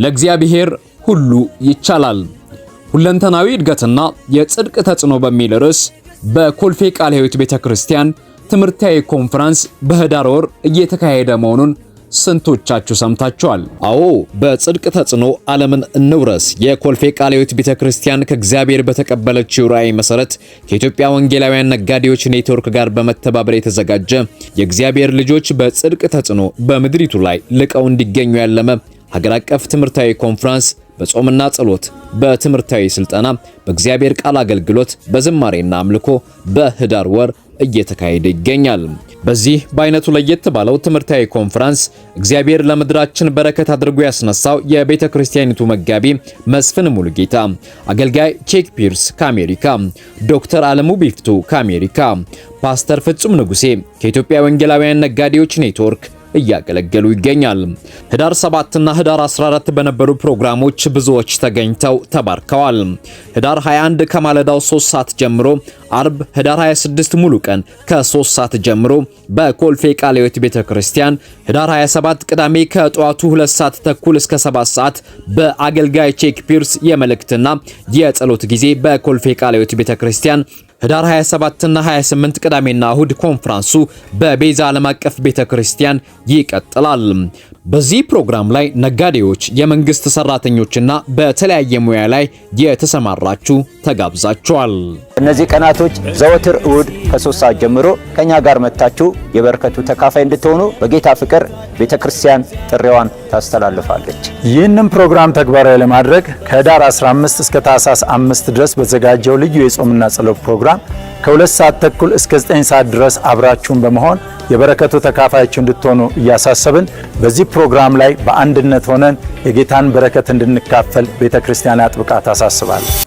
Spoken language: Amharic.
ለእግዚአብሔር ሁሉ ይቻላል። ሁለንተናዊ እድገትና የጽድቅ ተጽዕኖ በሚል ርዕስ በኮልፌ ቃለ ሕይወት ቤተክርስቲያን ትምህርታዊ ኮንፈረንስ በህዳር ወር እየተካሄደ መሆኑን ስንቶቻችሁ ሰምታችኋል? አዎ፣ በጽድቅ ተጽዕኖ ዓለምን እንውረስ የኮልፌ ቃለ ሕይወት ቤተክርስቲያን ከእግዚአብሔር በተቀበለችው ራዕይ መሰረት ከኢትዮጵያ ወንጌላውያን ነጋዴዎች ኔትወርክ ጋር በመተባበር የተዘጋጀ የእግዚአብሔር ልጆች በጽድቅ ተጽዕኖ በምድሪቱ ላይ ልቀው እንዲገኙ ያለመ ሀገር አቀፍ ትምህርታዊ ኮንፈረንስ በጾምና ጸሎት፣ በትምህርታዊ ስልጠና፣ በእግዚአብሔር ቃል አገልግሎት፣ በዝማሬና አምልኮ በህዳር ወር እየተካሄደ ይገኛል። በዚህ በአይነቱ ለየት ባለው ትምህርታዊ ኮንፈረንስ እግዚአብሔር ለምድራችን በረከት አድርጎ ያስነሳው የቤተ ክርስቲያኒቱ መጋቢ መስፍን ሙሉጌታ፣ አገልጋይ ቼክ ፒርስ ከአሜሪካ፣ ዶክተር አለሙ ቢፍቱ ከአሜሪካ፣ ፓስተር ፍጹም ንጉሴ ከኢትዮጵያ ወንጌላውያን ነጋዴዎች ኔትወርክ እያገለገሉ ይገኛል። ህዳር 7 እና ህዳር 14 በነበሩ ፕሮግራሞች ብዙዎች ተገኝተው ተባርከዋል። ህዳር 21 ከማለዳው 3 ሰዓት ጀምሮ፣ አርብ ህዳር 26 ሙሉ ቀን ከ3 ሰዓት ጀምሮ በኮልፌ ቃለ ሕይወት ቤተክርስቲያን፣ ህዳር 27 ቅዳሜ ከጠዋቱ 2 ሰዓት ተኩል እስከ 7 ሰዓት በአገልጋይ ቼክ ፒርስ የመልእክትና የጸሎት ጊዜ በኮልፌ ቃለ ሕይወት ቤተክርስቲያን፣ ህዳር 27 እና 28 ቅዳሜና እሁድ ኮንፈረንሱ በቤዛ ዓለም አቀፍ ቤተክርስቲያን ይቀጥላል። በዚህ ፕሮግራም ላይ ነጋዴዎች፣ የመንግስት ሰራተኞችና በተለያየ ሙያ ላይ የተሰማራችሁ ተጋብዛችኋል። እነዚህ ቀናቶች ዘወትር እሁድ ከ3 ሰዓት ጀምሮ ከኛ ጋር መጣችሁ የበረከቱ ተካፋይ እንድትሆኑ በጌታ ፍቅር ቤተክርስቲያን ጥሪዋን ታስተላልፋለች። ይህንን ፕሮግራም ተግባራዊ ለማድረግ ከህዳር 15 እስከ ታህሳስ 5 ድረስ በተዘጋጀው ልዩ የጾምና ጸሎት ፕሮግራም ከ2 ሰዓት ተኩል እስከ 9 ሰዓት ድረስ አብራችሁን በመሆን የበረከቱ ተካፋዮች እንድትሆኑ እያሳሰብን በዚህ ፕሮግራም ላይ በአንድነት ሆነን የጌታን በረከት እንድንካፈል ቤተክርስቲያን አጥብቃ ታሳስባለች።